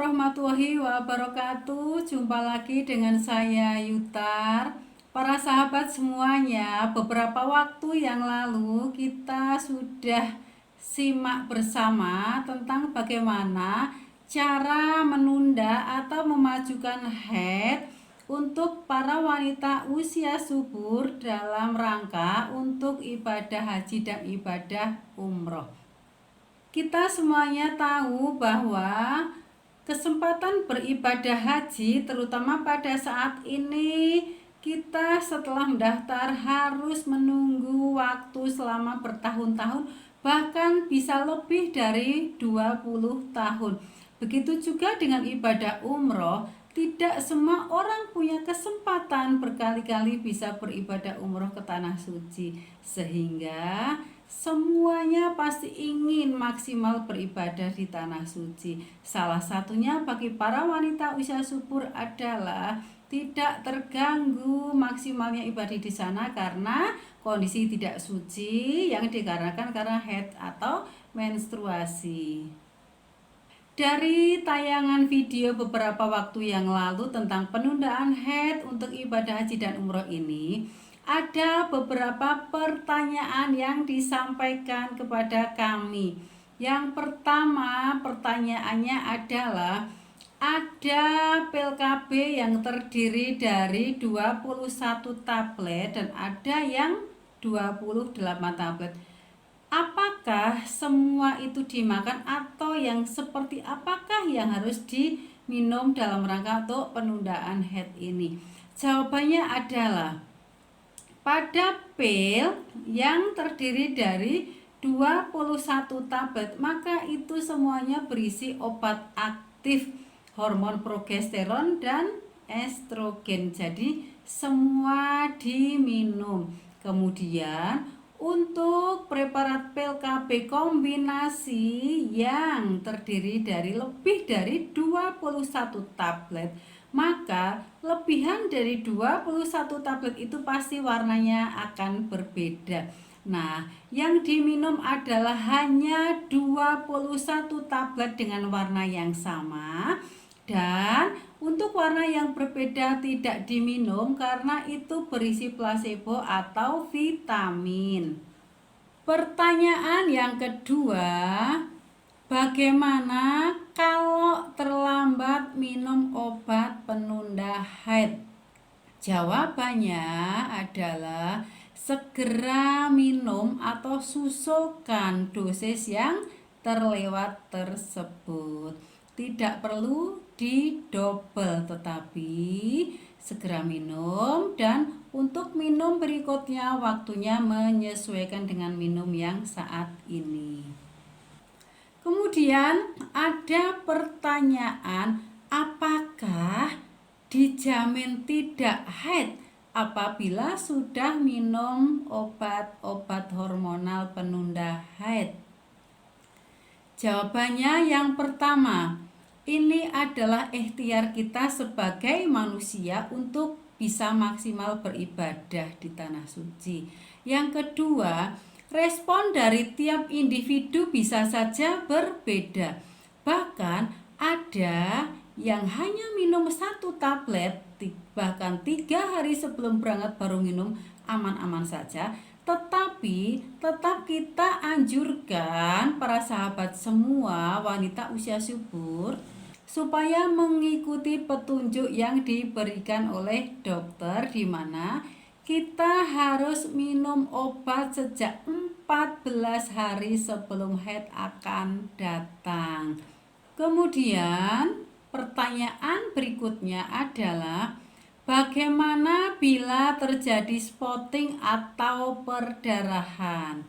warahmatullahi wabarakatuh. Jumpa lagi dengan saya Yutar. Para sahabat semuanya, beberapa waktu yang lalu kita sudah simak bersama tentang bagaimana cara menunda atau memajukan haid untuk para wanita usia subur dalam rangka untuk ibadah haji dan ibadah umroh. Kita semuanya tahu bahwa kesempatan beribadah haji terutama pada saat ini kita setelah mendaftar harus menunggu waktu selama bertahun-tahun, bahkan bisa lebih dari 20 tahun. Begitu juga dengan ibadah umroh, tidak semua orang punya kesempatan berkali-kali bisa beribadah umroh ke tanah suci, sehingga semuanya pasti ingin maksimal beribadah di tanah suci. Salah satunya bagi para wanita usia subur adalah tidak terganggu maksimalnya ibadah di sana karena kondisi tidak suci yang dikarenakan karena haid atau menstruasi. Dari tayangan video beberapa waktu yang lalu tentang penundaan haid untuk ibadah haji dan umroh ini, ada beberapa pertanyaan yang disampaikan kepada kami. Yang pertama, pertanyaannya adalah ada pil KB yang terdiri dari 21 tablet dan ada yang 28 tablet. Apakah semua itu dimakan atau yang seperti apakah yang harus diminum dalam rangka untuk penundaan haid ini? Jawabannya adalah pada pil yang terdiri dari 21 tablet, maka itu semuanya berisi obat aktif hormon progesteron dan estrogen. Jadi semua diminum. Kemudian untuk preparat pil KB kombinasi yang terdiri dari lebih dari 21 tablet, maka lebihan dari 21 tablet itu pasti warnanya akan berbeda. Nah, yang diminum adalah hanya 21 tablet dengan warna yang sama, dan untuk warna yang berbeda tidak diminum karena itu berisi placebo atau vitamin. Pertanyaan yang kedua, bagaimana kalau terlambat minum obat penunda haid? Jawabannya adalah segera minum atau susulkan dosis yang terlewat tersebut. Tidak perlu didobel, tetapi segera minum, dan untuk minum berikutnya waktunya menyesuaikan dengan minum yang saat ini. Kemudian ada pertanyaan, apakah dijamin tidak haid apabila sudah minum obat-obat hormonal penunda haid? Jawabannya yang pertama, ini adalah ikhtiar kita sebagai manusia untuk bisa maksimal beribadah di tanah suci. Yang kedua, respon dari tiap individu bisa saja berbeda. Bahkan ada yang hanya minum 1 tablet, bahkan 3 hari sebelum berangkat baru minum, aman-aman saja. Tetapi tetap kita anjurkan para sahabat semua wanita usia subur supaya mengikuti petunjuk yang diberikan oleh dokter, di mana kita harus minum obat sejak 14 hari sebelum haid akan datang. Kemudian pertanyaan berikutnya adalah, bagaimana bila terjadi spotting atau perdarahan?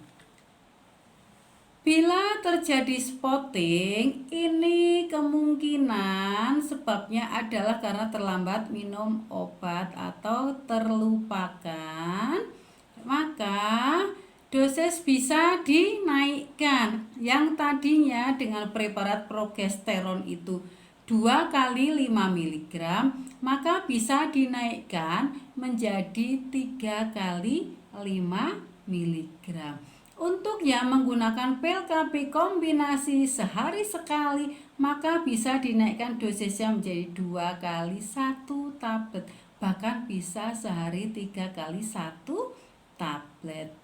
Bila terjadi spotting, ini kemungkinan sebabnya adalah karena terlambat minum obat atau terlupakan. Maka dosis bisa dinaikkan. Yang tadinya dengan preparat progesteron itu 2 kali 5 mg, maka bisa dinaikkan menjadi 3 kali 5 mg. Untuk yang menggunakan pil KB kombinasi sehari sekali, maka bisa dinaikkan dosisnya menjadi 2 kali 1 tablet. Bahkan bisa sehari 3 kali 1 tablet.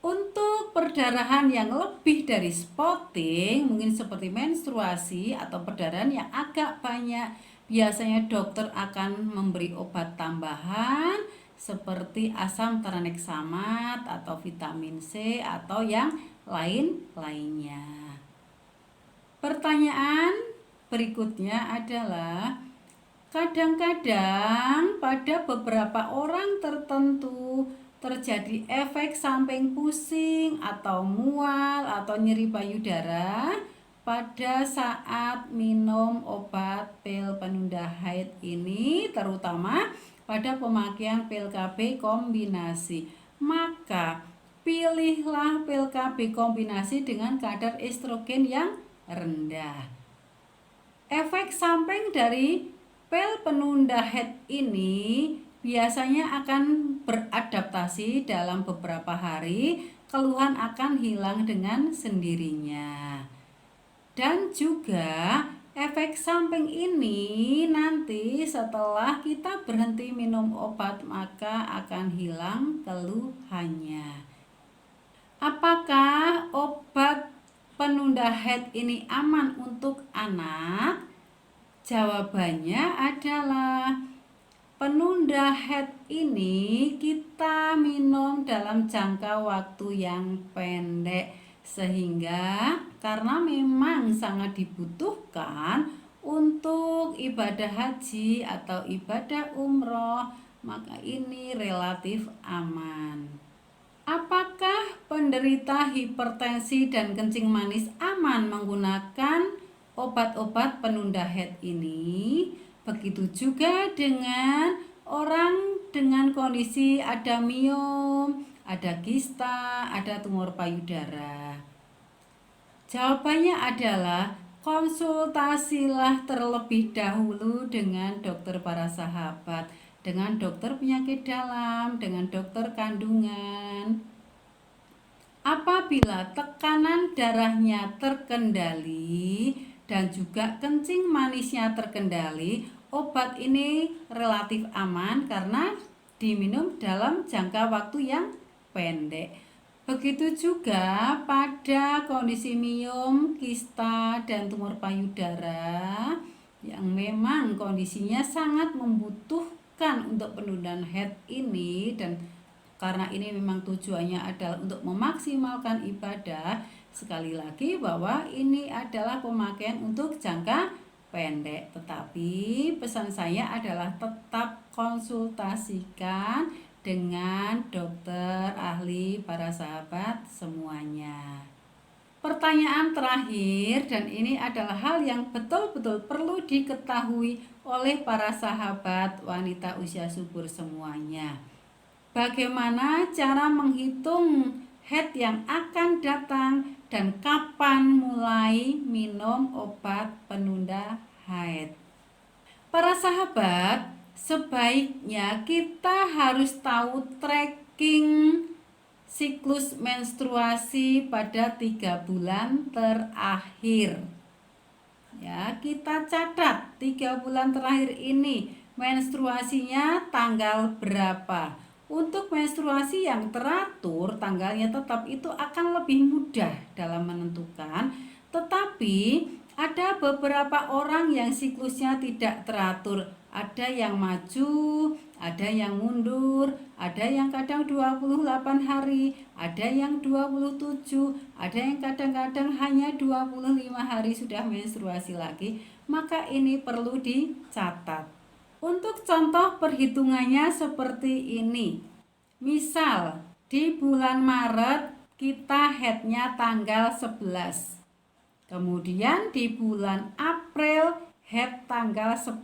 Untuk perdarahan yang lebih dari spotting, mungkin seperti menstruasi atau perdarahan yang agak banyak, biasanya dokter akan memberi obat tambahan seperti asam tranexamat atau vitamin C atau yang lain-lainnya. Pertanyaan berikutnya adalah, kadang-kadang pada beberapa orang tertentu terjadi efek samping pusing atau mual atau nyeri payudara pada saat minum obat pil penunda haid ini, terutama pada pemakaian pil KB kombinasi. Maka pilihlah pil KB kombinasi dengan kadar estrogen yang rendah. Efek samping dari pil penunda haid ini biasanya akan beradaptasi dalam beberapa hari, keluhan akan hilang dengan sendirinya. Dan juga efek samping ini nanti setelah kita berhenti minum obat maka akan hilang keluhannya. Apakah obat penunda haid ini aman untuk anak? Jawabannya adalah penunda haid ini kita minum dalam jangka waktu yang pendek, sehingga karena memang sangat dibutuhkan untuk ibadah haji atau ibadah umroh, maka ini relatif aman. Apakah penderita hipertensi dan kencing manis aman menggunakan obat-obat penunda haid ini? Begitu juga dengan orang dengan kondisi ada miom, ada kista, ada tumor payudara. Jawabannya adalah konsultasilah terlebih dahulu dengan dokter para sahabat, dengan dokter penyakit dalam, dengan dokter kandungan. Apabila tekanan darahnya terkendali dan juga kencing manisnya terkendali, obat ini relatif aman karena diminum dalam jangka waktu yang pendek. Begitu juga pada kondisi miom, kista, dan tumor payudara yang memang kondisinya sangat membutuhkan untuk penundaan haid ini, dan karena ini memang tujuannya adalah untuk memaksimalkan ibadah. Sekali lagi bahwa ini adalah pemakaian untuk jangka pendek, tetapi pesan saya adalah tetap konsultasikan dengan dokter ahli para sahabat semuanya. Pertanyaan terakhir, dan ini adalah hal yang betul-betul perlu diketahui oleh para sahabat wanita usia subur semuanya. Bagaimana cara menghitung haid yang akan datang dan kapan mulai minum obat penunda haid? Para sahabat, sebaiknya kita harus tahu tracking siklus menstruasi pada 3 bulan terakhir. Ya, kita catat 3 bulan terakhir ini menstruasinya tanggal berapa. Untuk menstruasi yang teratur, tanggalnya tetap itu akan lebih mudah dalam menentukan. Tetapi ada beberapa orang yang siklusnya tidak teratur. Ada yang maju, ada yang mundur, ada yang kadang 28 hari, ada yang 27, ada yang kadang-kadang hanya 25 hari sudah menstruasi lagi. Maka ini perlu dicatat. Untuk contoh perhitungannya seperti ini. Misal di bulan Maret kita haidnya tanggal 11. Kemudian di bulan April haid tanggal 10.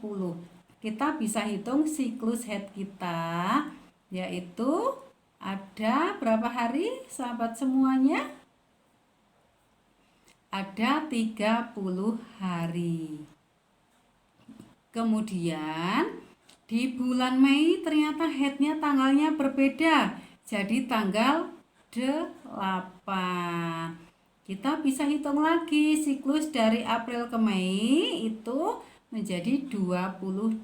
Kita bisa hitung siklus haid kita, yaitu ada berapa hari sahabat semuanya? Ada 30 hari. Kemudian di bulan Mei ternyata haidnya tanggalnya berbeda, jadi tanggal Kita bisa hitung lagi siklus dari April ke Mei itu menjadi 28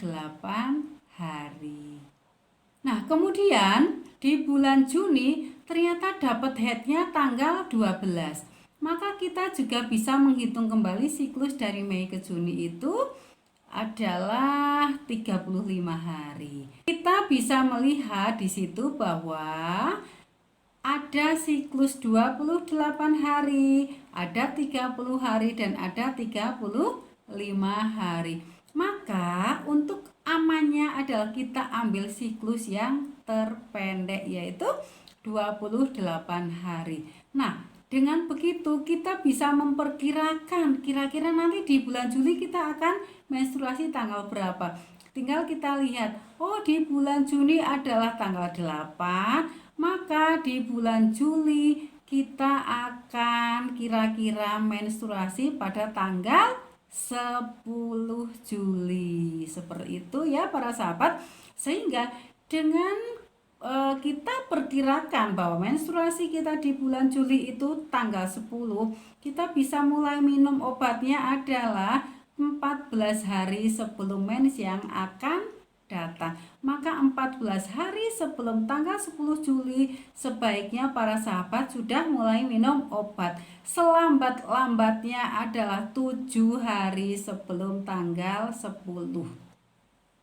hari. Nah, kemudian di bulan Juni ternyata dapat headnya tanggal 12. Maka kita juga bisa menghitung kembali siklus dari Mei ke Juni itu adalah 35 hari. Kita bisa melihat di situ bahwa ada siklus 28 hari, ada 30 hari, dan ada 35 hari. Maka untuk amannya adalah kita ambil siklus yang terpendek, yaitu 28 hari. Nah, dengan begitu kita bisa memperkirakan kira-kira nanti di bulan Juli kita akan menstruasi tanggal berapa. Tinggal kita lihat, oh di bulan Juni adalah tanggal 8, maka di bulan Juli kita akan kira-kira menstruasi pada tanggal 10 Juli. Seperti itu ya para sahabat. Sehingga dengan kita perkirakan bahwa menstruasi kita di bulan Juli itu tanggal 10, kita bisa mulai minum obatnya adalah 14 hari sebelum mens yang akan datang. Maka 14 hari sebelum tanggal 10 Juli sebaiknya para sahabat sudah mulai minum obat. Selambat-lambatnya adalah 7 hari sebelum tanggal 10.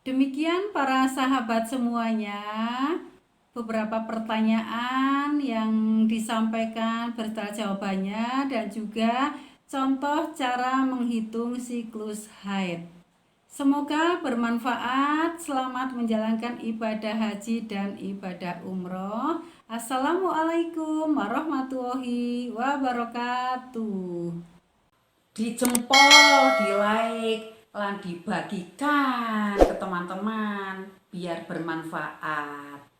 Demikian para sahabat semuanya, beberapa pertanyaan yang disampaikan beserta jawabannya dan juga contoh cara menghitung siklus haid. Semoga bermanfaat. Selamat menjalankan ibadah haji dan ibadah umroh. Assalamualaikum warahmatullahi wabarakatuh. Dijempol, di like, lan dibagikan ke teman-teman biar bermanfaat.